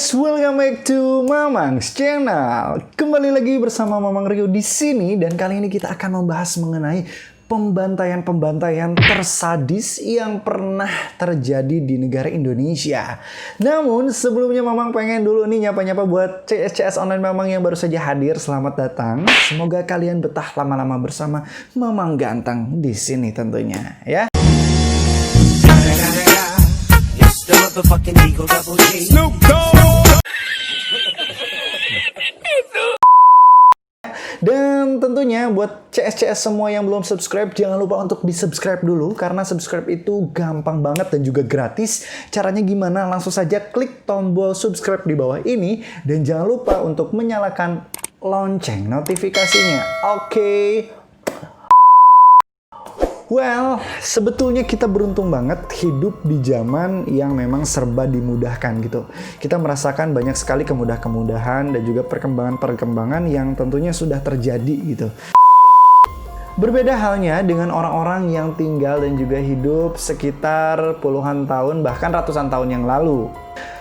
guys, welcome back to Mamang's Channel. Kembali lagi bersama Mamang Rio di sini, dan kali ini kita akan membahas mengenai pembantaian tersadis yang pernah terjadi di negara Indonesia. Namun sebelumnya Mamang pengen dulu nih nyapa-nyapa buat CS online Mamang yang baru saja hadir. Selamat datang. Semoga kalian betah lama-lama bersama Mamang Ganteng di sini tentunya, ya. Dan tentunya buat CS semua yang belum subscribe, jangan lupa untuk di subscribe dulu, karena subscribe itu gampang banget dan juga gratis. Caranya gimana? Langsung saja klik tombol subscribe di bawah ini, dan jangan lupa untuk menyalakan lonceng notifikasinya. Oke. Well, sebetulnya kita beruntung banget hidup di zaman yang memang serba dimudahkan gitu. Kita merasakan banyak sekali kemudahan-kemudahan dan juga perkembangan-perkembangan yang tentunya sudah terjadi gitu. Berbeda halnya dengan orang-orang yang tinggal dan juga hidup sekitar puluhan tahun bahkan ratusan tahun yang lalu.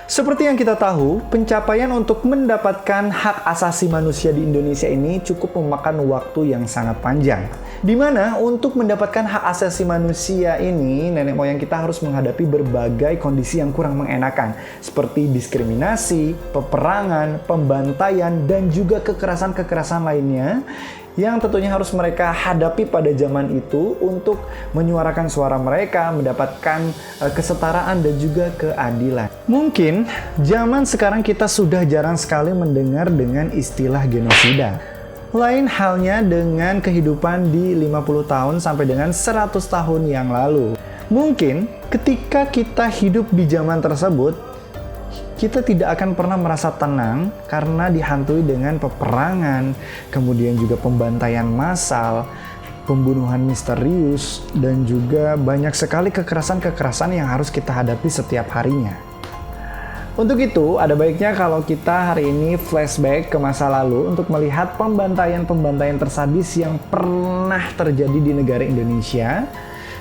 Seperti yang kita tahu, pencapaian untuk mendapatkan hak asasi manusia di Indonesia ini cukup memakan waktu yang sangat panjang. Di mana untuk mendapatkan hak asasi manusia ini, nenek moyang kita harus menghadapi berbagai kondisi yang kurang mengenakan, seperti diskriminasi, peperangan, pembantaian, dan juga kekerasan-kekerasan lainnya yang tentunya harus mereka hadapi pada zaman itu untuk menyuarakan suara mereka, mendapatkan kesetaraan dan juga keadilan. Mungkin zaman sekarang kita sudah jarang sekali mendengar dengan istilah genosida. Lain halnya dengan kehidupan di 50 tahun sampai dengan 100 tahun yang lalu. Mungkin ketika kita hidup di zaman tersebut, kita tidak akan pernah merasa tenang karena dihantui dengan peperangan, kemudian juga pembantaian massal, pembunuhan misterius, dan juga banyak sekali kekerasan-kekerasan yang harus kita hadapi setiap harinya. Untuk itu, ada baiknya kalau kita hari ini flashback ke masa lalu untuk melihat pembantaian-pembantaian tersadis yang pernah terjadi di negara Indonesia,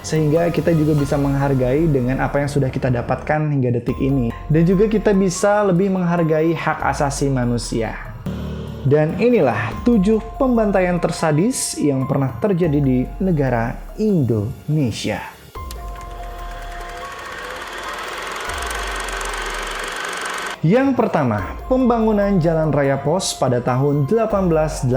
sehingga kita juga bisa menghargai dengan apa yang sudah kita dapatkan hingga detik ini. Dan juga kita bisa lebih menghargai hak asasi manusia. Dan inilah 7 pembantaian tersadis yang pernah terjadi di negara Indonesia. Yang pertama, pembangunan Jalan Raya Pos pada tahun 1880.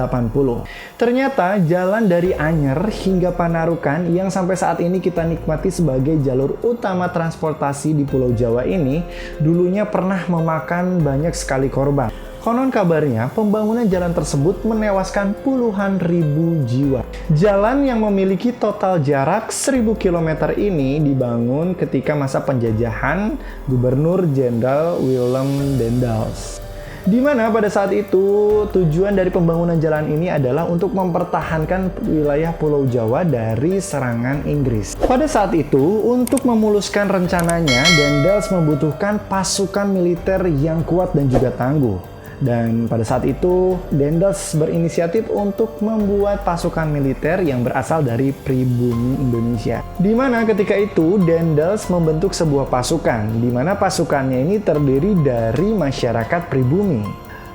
Ternyata jalan dari Anyer hingga Panarukan yang sampai saat ini kita nikmati sebagai jalur utama transportasi di Pulau Jawa ini dulunya pernah memakan banyak sekali korban. Konon kabarnya, pembangunan jalan tersebut menewaskan puluhan ribu jiwa. Jalan yang memiliki total jarak 1000 km ini dibangun ketika masa penjajahan Gubernur Jenderal Willem Daendels. Di mana pada saat itu tujuan dari pembangunan jalan ini adalah untuk mempertahankan wilayah Pulau Jawa dari serangan Inggris. Pada saat itu, untuk memuluskan rencananya, Daendels membutuhkan pasukan militer yang kuat dan juga tangguh. Dan pada saat itu, Daendels berinisiatif untuk membuat pasukan militer yang berasal dari pribumi Indonesia. Di mana ketika itu, Daendels membentuk sebuah pasukan, di mana pasukannya ini terdiri dari masyarakat pribumi.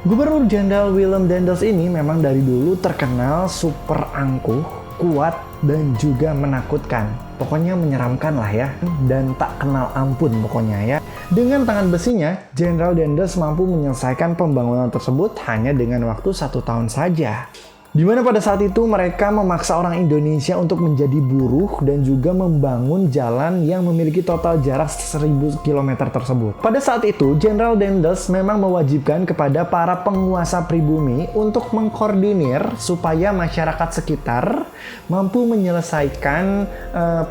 Gubernur Jenderal Willem Daendels ini memang dari dulu terkenal super angkuh, kuat, dan juga menakutkan. Pokoknya menyeramkan lah ya, dan tak kenal ampun pokoknya ya. Dengan tangan besinya, Jenderal Daendels mampu menyelesaikan pembangunan tersebut hanya dengan waktu 1 tahun saja. Di mana pada saat itu mereka memaksa orang Indonesia untuk menjadi buruh dan juga membangun jalan yang memiliki total jarak 1000 km tersebut. Pada saat itu, Jenderal Daendels memang mewajibkan kepada para penguasa pribumi untuk mengkoordinir supaya masyarakat sekitar mampu menyelesaikan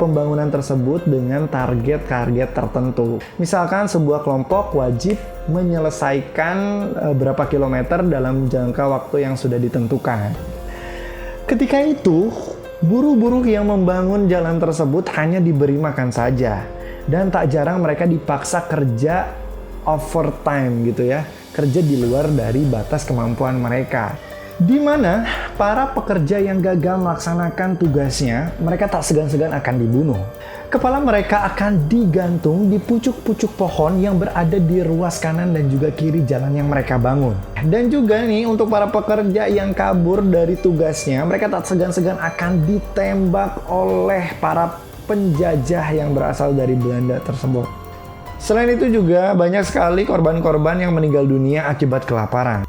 pembangunan tersebut dengan target-target tertentu. Misalkan sebuah kelompok wajib menyelesaikan berapa kilometer dalam jangka waktu yang sudah ditentukan. Ketika itu, buruh-buruh yang membangun jalan tersebut hanya diberi makan saja. Dan tak jarang mereka dipaksa kerja overtime gitu ya. Kerja di luar dari batas kemampuan mereka. Di mana para pekerja yang gagal melaksanakan tugasnya, mereka tak segan-segan akan dibunuh. Kepala mereka akan digantung di pucuk-pucuk pohon yang berada di ruas kanan dan juga kiri jalan yang mereka bangun. Dan juga nih untuk para pekerja yang kabur dari tugasnya, mereka tak segan-segan akan ditembak oleh para penjajah yang berasal dari Belanda tersebut. Selain itu juga banyak sekali korban-korban yang meninggal dunia akibat kelaparan.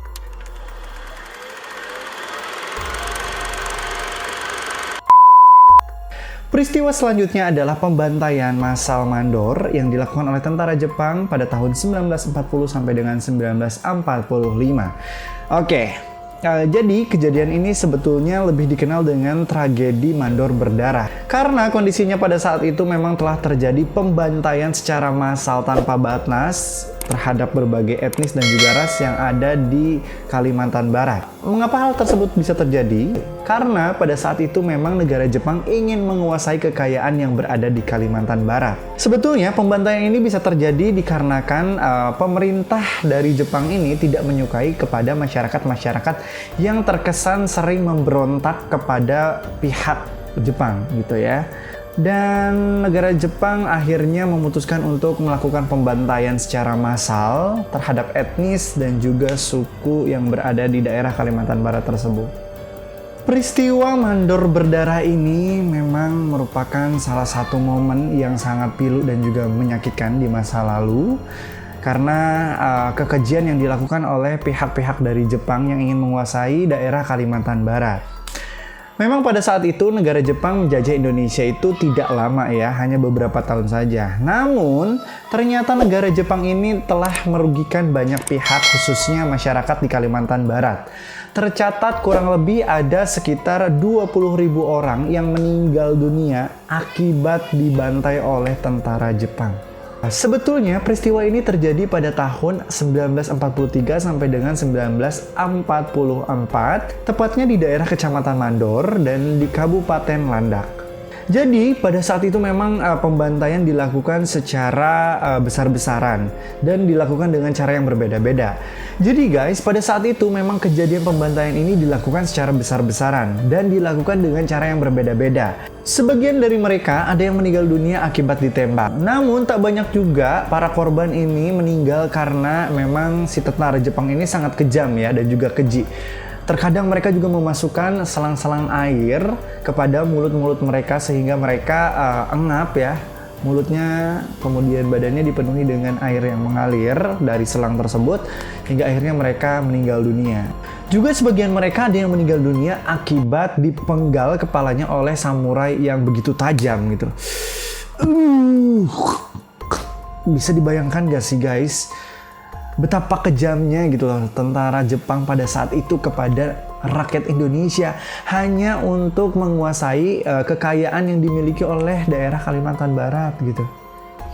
Peristiwa selanjutnya adalah pembantaian massal mandor yang dilakukan oleh tentara Jepang pada tahun 1940 sampai dengan 1945. Oke, jadi kejadian ini sebetulnya lebih dikenal dengan tragedi mandor berdarah. Karena kondisinya pada saat itu memang telah terjadi pembantaian secara massal tanpa batas terhadap berbagai etnis dan juga ras yang ada di Kalimantan Barat. Mengapa hal tersebut bisa terjadi? Karena pada saat itu memang negara Jepang ingin menguasai kekayaan yang berada di Kalimantan Barat. Sebetulnya pembantaian ini bisa terjadi dikarenakan pemerintah dari Jepang ini tidak menyukai kepada masyarakat-masyarakat yang terkesan sering memberontak kepada pihak Jepang gitu ya. Dan negara Jepang akhirnya memutuskan untuk melakukan pembantaian secara massal terhadap etnis dan juga suku yang berada di daerah Kalimantan Barat tersebut. Peristiwa mandor berdarah ini memang merupakan salah satu momen yang sangat pilu dan juga menyakitkan di masa lalu karena kekejian yang dilakukan oleh pihak-pihak dari Jepang yang ingin menguasai daerah Kalimantan Barat. Memang pada saat itu negara Jepang menjajah Indonesia itu tidak lama ya, hanya beberapa tahun saja. Namun, ternyata negara Jepang ini telah merugikan banyak pihak, khususnya masyarakat di Kalimantan Barat. Tercatat kurang lebih ada sekitar 20.000 orang yang meninggal dunia akibat dibantai oleh tentara Jepang. Sebetulnya peristiwa ini terjadi pada tahun 1943 sampai dengan 1944, tepatnya di daerah Kecamatan Mandor dan di Kabupaten Landak. Jadi pada saat itu memang pembantaian dilakukan secara besar-besaran dan dilakukan dengan cara yang berbeda-beda. Jadi guys, pada saat itu memang kejadian pembantaian ini dilakukan secara besar-besaran dan dilakukan dengan cara yang berbeda-beda. Sebagian dari mereka ada yang meninggal dunia akibat ditembak. Namun tak banyak juga para korban ini meninggal karena memang si tentara Jepang ini sangat kejam ya dan juga keji. Terkadang mereka juga memasukkan selang-selang air kepada mulut-mulut mereka sehingga mereka engap ya mulutnya, kemudian badannya dipenuhi dengan air yang mengalir dari selang tersebut hingga akhirnya mereka meninggal dunia. Juga sebagian mereka ada yang meninggal dunia akibat dipenggal kepalanya oleh samurai yang begitu tajam gitu. Bisa dibayangkan gak sih guys? Betapa kejamnya gitu loh tentara Jepang pada saat itu kepada rakyat Indonesia hanya untuk menguasai kekayaan yang dimiliki oleh daerah Kalimantan Barat gitu.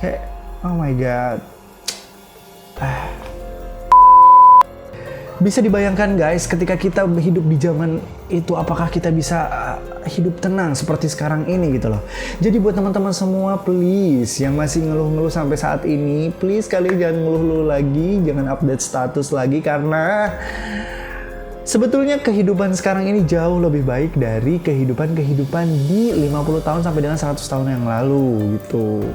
Kayak oh my god. Bisa dibayangkan guys, ketika kita hidup di zaman itu, apakah kita bisa hidup tenang seperti sekarang ini gitu loh. Jadi buat teman-teman semua, please yang masih ngeluh-ngeluh sampai saat ini, please kalian jangan ngeluh-ngeluh lagi, jangan update status lagi, karena sebetulnya kehidupan sekarang ini jauh lebih baik dari kehidupan di 50 tahun sampai dengan 100 tahun yang lalu gitu.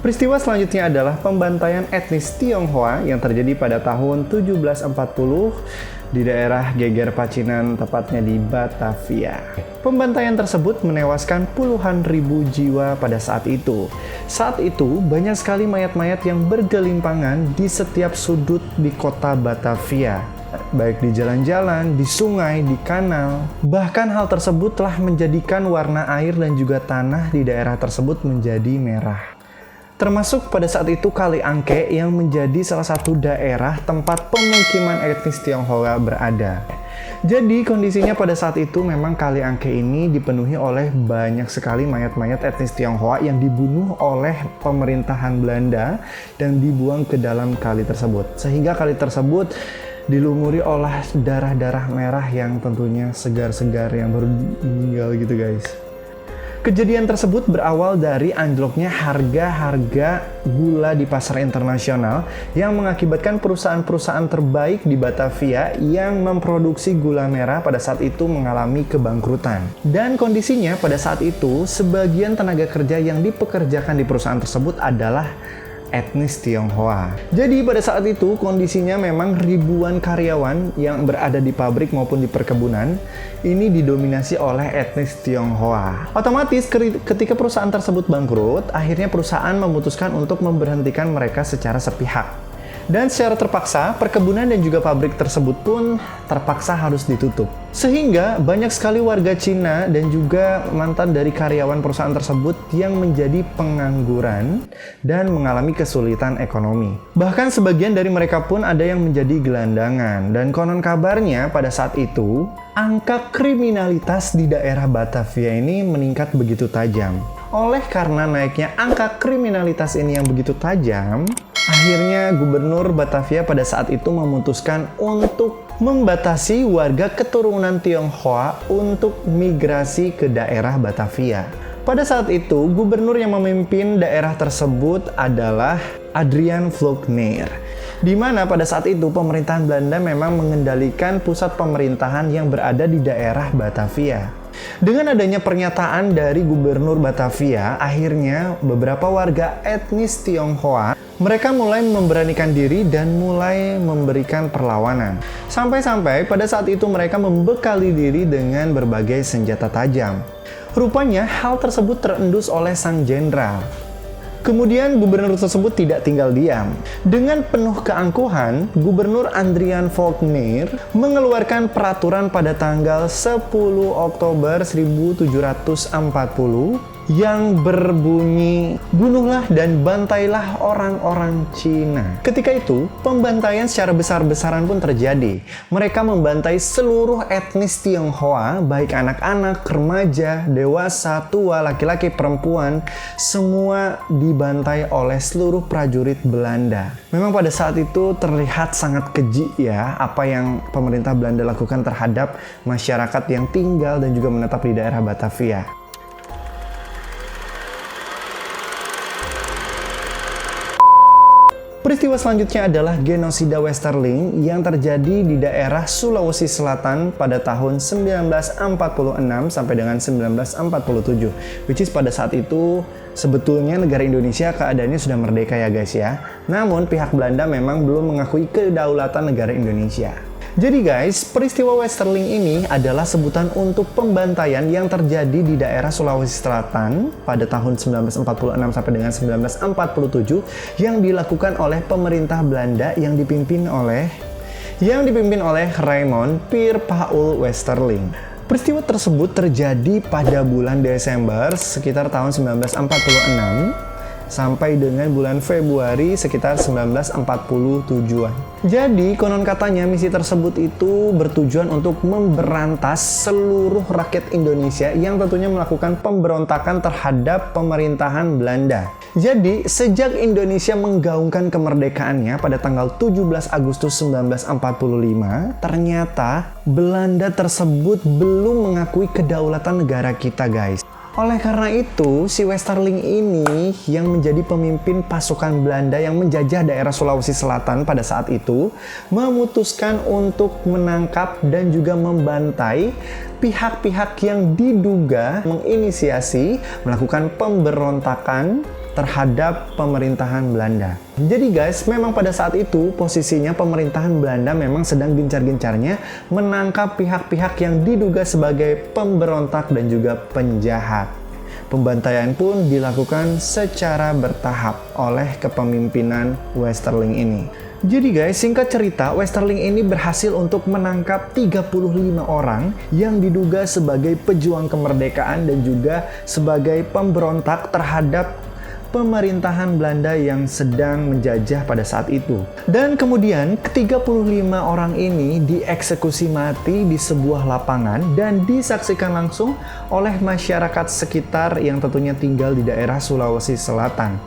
Peristiwa selanjutnya adalah pembantaian etnis Tionghoa yang terjadi pada tahun 1740 di daerah Geger Pacinan, tepatnya di Batavia. Pembantaian tersebut menewaskan puluhan ribu jiwa pada saat itu. Saat itu, banyak sekali mayat-mayat yang bergelimpangan di setiap sudut di kota Batavia. Baik di jalan-jalan, di sungai, di kanal. Bahkan hal tersebut telah menjadikan warna air dan juga tanah di daerah tersebut menjadi merah. Termasuk pada saat itu Kali Angke yang menjadi salah satu daerah tempat pemukiman etnis Tionghoa berada. Jadi kondisinya pada saat itu memang Kali Angke ini dipenuhi oleh banyak sekali mayat-mayat etnis Tionghoa yang dibunuh oleh pemerintahan Belanda dan dibuang ke dalam kali tersebut. Sehingga kali tersebut dilumuri oleh darah-darah merah yang tentunya segar-segar yang baru meninggal gitu guys. Kejadian tersebut berawal dari anjloknya harga-harga gula di pasar internasional yang mengakibatkan perusahaan-perusahaan terbaik di Batavia yang memproduksi gula merah pada saat itu mengalami kebangkrutan. Dan kondisinya pada saat itu, sebagian tenaga kerja yang dipekerjakan di perusahaan tersebut adalah etnis Tionghoa. Jadi pada saat itu kondisinya memang ribuan karyawan yang berada di pabrik maupun di perkebunan ini didominasi oleh etnis Tionghoa. Otomatis ketika perusahaan tersebut bangkrut, akhirnya perusahaan memutuskan untuk memberhentikan mereka secara sepihak. Dan secara terpaksa, perkebunan dan juga pabrik tersebut pun terpaksa harus ditutup. Sehingga banyak sekali warga Cina dan juga mantan dari karyawan perusahaan tersebut yang menjadi pengangguran dan mengalami kesulitan ekonomi. Bahkan sebagian dari mereka pun ada yang menjadi gelandangan. Dan konon kabarnya pada saat itu, angka kriminalitas di daerah Batavia ini meningkat begitu tajam. Oleh karena naiknya angka kriminalitas ini yang begitu tajam, akhirnya Gubernur Batavia pada saat itu memutuskan untuk membatasi warga keturunan Tionghoa untuk migrasi ke daerah Batavia. Pada saat itu, gubernur yang memimpin daerah tersebut adalah Adrian Vlugner. Di mana pada saat itu pemerintahan Belanda memang mengendalikan pusat pemerintahan yang berada di daerah Batavia. Dengan adanya pernyataan dari Gubernur Batavia, akhirnya beberapa warga etnis Tionghoa mereka mulai memberanikan diri dan mulai memberikan perlawanan. Sampai-sampai pada saat itu mereka membekali diri dengan berbagai senjata tajam. Rupanya hal tersebut terendus oleh sang jenderal. Kemudian gubernur tersebut tidak tinggal diam. Dengan penuh keangkuhan, Gubernur Adrian Vlugner mengeluarkan peraturan pada tanggal 10 Oktober 1740 yang berbunyi, "Bunuhlah dan bantailah orang-orang Cina." Ketika itu, pembantaian secara besar-besaran pun terjadi. Mereka membantai seluruh etnis Tionghoa, baik anak-anak, remaja, dewasa, tua, laki-laki, perempuan, semua dibantai oleh seluruh prajurit Belanda. Memang pada saat itu terlihat sangat keji ya, apa yang pemerintah Belanda lakukan terhadap masyarakat yang tinggal dan juga menetap di daerah Batavia. Peristiwa selanjutnya adalah genosida Westerling yang terjadi di daerah Sulawesi Selatan pada tahun 1946 sampai dengan 1947. Which is pada saat itu sebetulnya negara Indonesia keadaannya sudah merdeka ya guys ya. Namun pihak Belanda memang belum mengakui kedaulatan negara Indonesia. Jadi guys, peristiwa Westerling ini adalah sebutan untuk pembantaian yang terjadi di daerah Sulawesi Selatan pada tahun 1946 sampai dengan 1947 yang dilakukan oleh pemerintah Belanda yang dipimpin oleh Raymond Pierre Paul Westerling. Peristiwa tersebut terjadi pada bulan Desember sekitar tahun 1946 sampai dengan bulan Februari sekitar 1947-an. Jadi konon katanya misi tersebut itu bertujuan untuk memberantas seluruh rakyat Indonesia yang tentunya melakukan pemberontakan terhadap pemerintahan Belanda. Jadi sejak Indonesia menggaungkan kemerdekaannya pada tanggal 17 Agustus 1945, ternyata Belanda tersebut belum mengakui kedaulatan negara kita guys. Oleh karena itu, si Westerling ini yang menjadi pemimpin pasukan Belanda yang menjajah daerah Sulawesi Selatan pada saat itu memutuskan untuk menangkap dan juga membantai pihak-pihak yang diduga menginisiasi melakukan pemberontakan terhadap pemerintahan Belanda. Jadi guys, memang pada saat itu posisinya pemerintahan Belanda memang sedang gencar-gencarnya menangkap pihak-pihak yang diduga sebagai pemberontak dan juga penjahat. Pembantaian pun dilakukan secara bertahap oleh kepemimpinan Westerling ini. Jadi guys, singkat cerita, Westerling ini berhasil untuk menangkap 35 orang yang diduga sebagai pejuang kemerdekaan dan juga sebagai pemberontak terhadap pemerintahan Belanda yang sedang menjajah pada saat itu. Dan kemudian ke-35 orang ini dieksekusi mati di sebuah lapangan dan disaksikan langsung oleh masyarakat sekitar yang tentunya tinggal di daerah Sulawesi Selatan.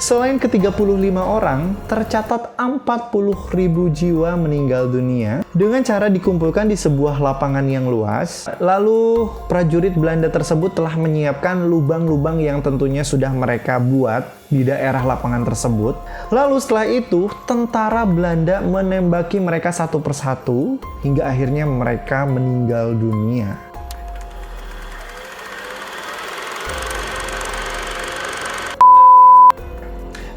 Selain ke-35 orang, tercatat 40.000 jiwa meninggal dunia dengan cara dikumpulkan di sebuah lapangan yang luas. Lalu, prajurit Belanda tersebut telah menyiapkan lubang-lubang yang tentunya sudah mereka buat di daerah lapangan tersebut. Lalu setelah itu, tentara Belanda menembaki mereka satu persatu hingga akhirnya mereka meninggal dunia.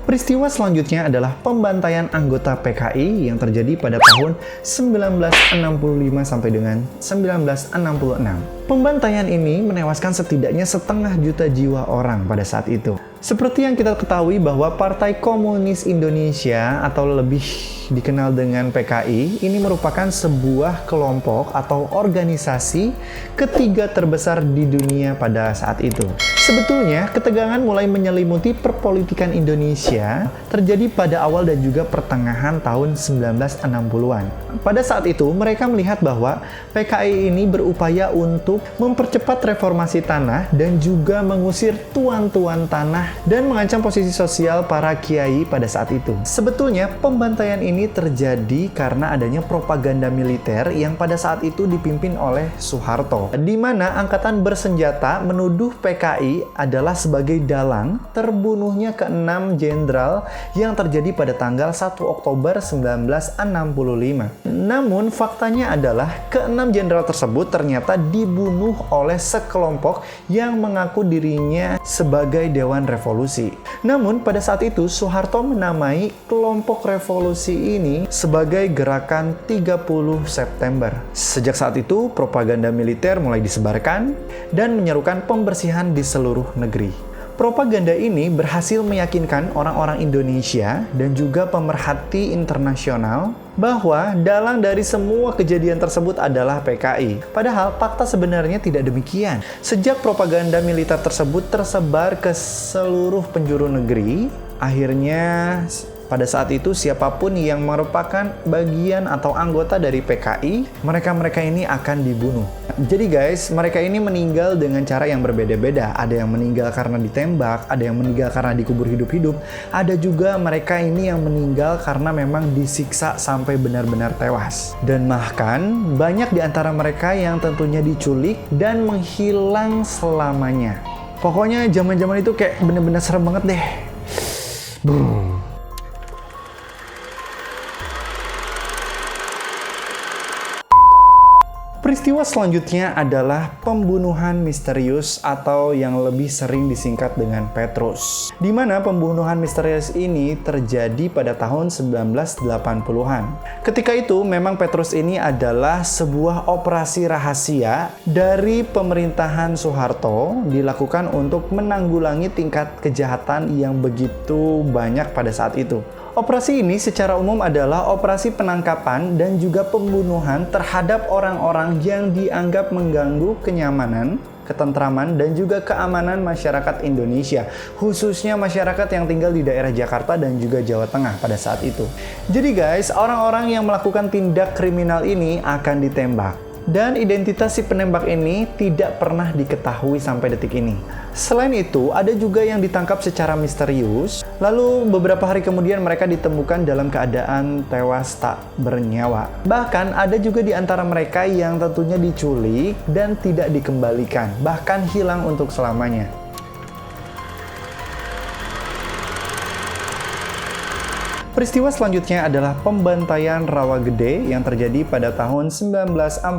Peristiwa selanjutnya adalah pembantaian anggota PKI yang terjadi pada tahun 1965 sampai dengan 1966. Pembantaian ini menewaskan setidaknya 1,5 juta jiwa orang pada saat itu. Seperti yang kita ketahui bahwa Partai Komunis Indonesia atau lebih dikenal dengan PKI ini merupakan sebuah kelompok atau organisasi ketiga terbesar di dunia pada saat itu. Sebetulnya, ketegangan mulai menyelimuti perpolitikan Indonesia terjadi pada awal dan juga pertengahan tahun 1960-an. Pada saat itu, mereka melihat bahwa PKI ini berupaya untuk mempercepat reformasi tanah dan juga mengusir tuan-tuan tanah dan mengancam posisi sosial para kiai pada saat itu. Sebetulnya, pembantaian ini terjadi karena adanya propaganda militer yang pada saat itu dipimpin oleh Soeharto, di mana angkatan bersenjata menuduh PKI adalah sebagai dalang terbunuhnya ke-6 jenderal yang terjadi pada tanggal 1 Oktober 1965. Namun faktanya adalah ke-6 jenderal tersebut ternyata dibunuh oleh sekelompok yang mengaku dirinya sebagai Dewan Revolusi. Namun pada saat itu Soeharto menamai kelompok revolusi ini sebagai Gerakan 30 September. Sejak saat itu propaganda militer mulai disebarkan dan menyerukan pembersihan di seluruh negeri. Propaganda ini berhasil meyakinkan orang-orang Indonesia dan juga pemerhati internasional bahwa dalang dari semua kejadian tersebut adalah PKI. Padahal fakta sebenarnya tidak demikian. Sejak propaganda militer tersebut tersebar ke seluruh penjuru negeri, akhirnya pada saat itu siapapun yang merupakan bagian atau anggota dari PKI, mereka ini akan dibunuh. Jadi guys, mereka ini meninggal dengan cara yang berbeda-beda. Ada yang meninggal karena ditembak, ada yang meninggal karena dikubur hidup-hidup, ada juga mereka ini yang meninggal karena memang disiksa sampai benar-benar tewas. Dan bahkan banyak di antara mereka yang tentunya diculik dan menghilang selamanya. Pokoknya zaman-zaman itu kayak bener-bener serem banget deh. Peristiwa selanjutnya adalah pembunuhan misterius atau yang lebih sering disingkat dengan Petrus. Di mana pembunuhan misterius ini terjadi pada tahun 1980-an. Ketika itu memang Petrus ini adalah sebuah operasi rahasia dari pemerintahan Soeharto dilakukan untuk menanggulangi tingkat kejahatan yang begitu banyak pada saat itu. Operasi ini secara umum adalah operasi penangkapan dan juga pembunuhan terhadap orang-orang yang dianggap mengganggu kenyamanan, ketentraman, dan juga keamanan masyarakat Indonesia, khususnya masyarakat yang tinggal di daerah Jakarta dan juga Jawa Tengah pada saat itu. Jadi guys, orang-orang yang melakukan tindak kriminal ini akan ditembak. Dan identitas si penembak ini tidak pernah diketahui sampai detik ini. Selain itu, ada juga yang ditangkap secara misterius, lalu beberapa hari kemudian mereka ditemukan dalam keadaan tewas tak bernyawa. Bahkan ada juga di antara mereka yang tentunya diculik dan tidak dikembalikan, bahkan hilang untuk selamanya. Peristiwa selanjutnya adalah pembantaian Rawagede yang terjadi pada tahun 1947.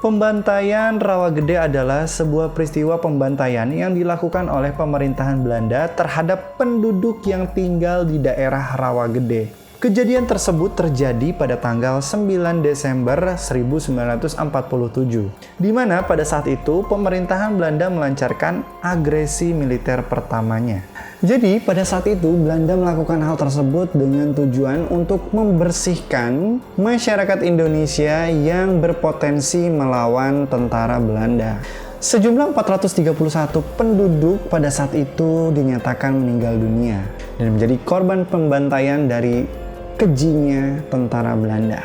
Pembantaian Rawagede adalah sebuah peristiwa pembantaian yang dilakukan oleh pemerintahan Belanda terhadap penduduk yang tinggal di daerah Rawagede. Kejadian tersebut terjadi pada tanggal 9 Desember 1947, di mana pada saat itu pemerintahan Belanda melancarkan agresi militer pertamanya. Jadi pada saat itu Belanda melakukan hal tersebut dengan tujuan untuk membersihkan masyarakat Indonesia yang berpotensi melawan tentara Belanda. Sejumlah 431 penduduk pada saat itu dinyatakan meninggal dunia dan menjadi korban pembantaian dari kejinya tentara Belanda.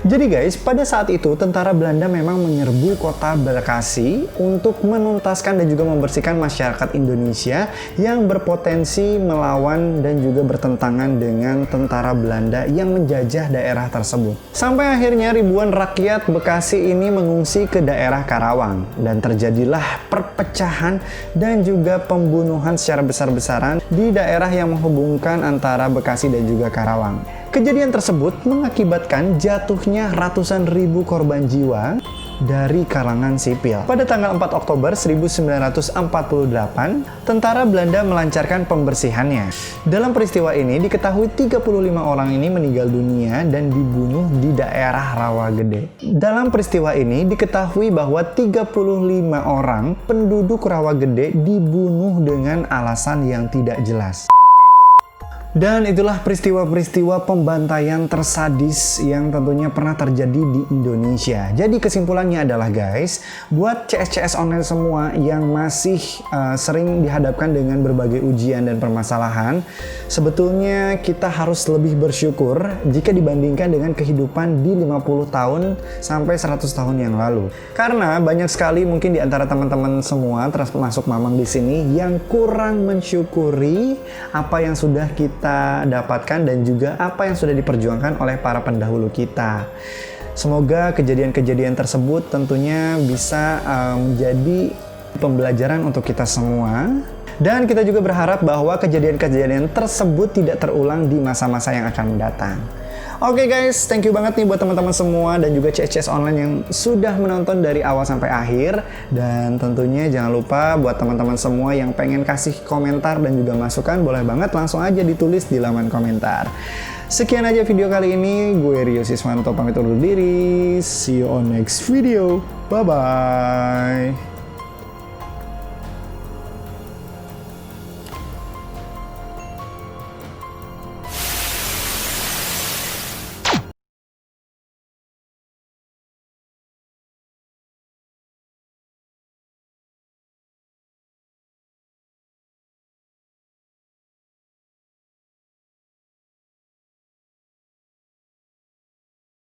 Jadi guys, pada saat itu tentara Belanda memang menyerbu kota Bekasi untuk menuntaskan dan juga membersihkan masyarakat Indonesia yang berpotensi melawan dan juga bertentangan dengan tentara Belanda yang menjajah daerah tersebut. Sampai akhirnya ribuan rakyat Bekasi ini mengungsi ke daerah Karawang dan terjadilah perpecahan dan juga pembunuhan secara besar-besaran di daerah yang menghubungkan antara Bekasi dan juga Karawang. Kejadian tersebut mengakibatkan jatuhnya ratusan ribu korban jiwa dari kalangan sipil. Pada tanggal 4 Oktober 1948, tentara Belanda melancarkan pembersihannya. Dalam peristiwa ini diketahui 35 orang ini meninggal dunia dan dibunuh di daerah Rawagede. Dalam peristiwa ini diketahui bahwa 35 orang penduduk Rawagede dibunuh dengan alasan yang tidak jelas. Dan itulah peristiwa-peristiwa pembantaian tersadis yang tentunya pernah terjadi di Indonesia. Jadi kesimpulannya adalah guys, buat CS-CS online semua yang masih sering dihadapkan dengan berbagai ujian dan permasalahan, sebetulnya kita harus lebih bersyukur jika dibandingkan dengan kehidupan di 50 tahun sampai 100 tahun yang lalu. Karena banyak sekali mungkin di antara teman-teman semua, termasuk Mamang di sini, yang kurang mensyukuri apa yang sudah kita dapatkan dan juga apa yang sudah diperjuangkan oleh para pendahulu kita. Semoga kejadian-kejadian tersebut tentunya bisa menjadi pembelajaran untuk kita semua. Dan kita juga berharap bahwa kejadian-kejadian tersebut tidak terulang di masa-masa yang akan mendatang. Oke guys, thank you banget nih buat teman-teman semua dan juga CS online yang sudah menonton dari awal sampai akhir. Dan tentunya jangan lupa buat teman-teman semua yang pengen kasih komentar dan juga masukan, boleh banget langsung aja ditulis di laman komentar. Sekian aja video kali ini, gue Rio Siswanto pamit undur diri. See you on next video. Bye-bye.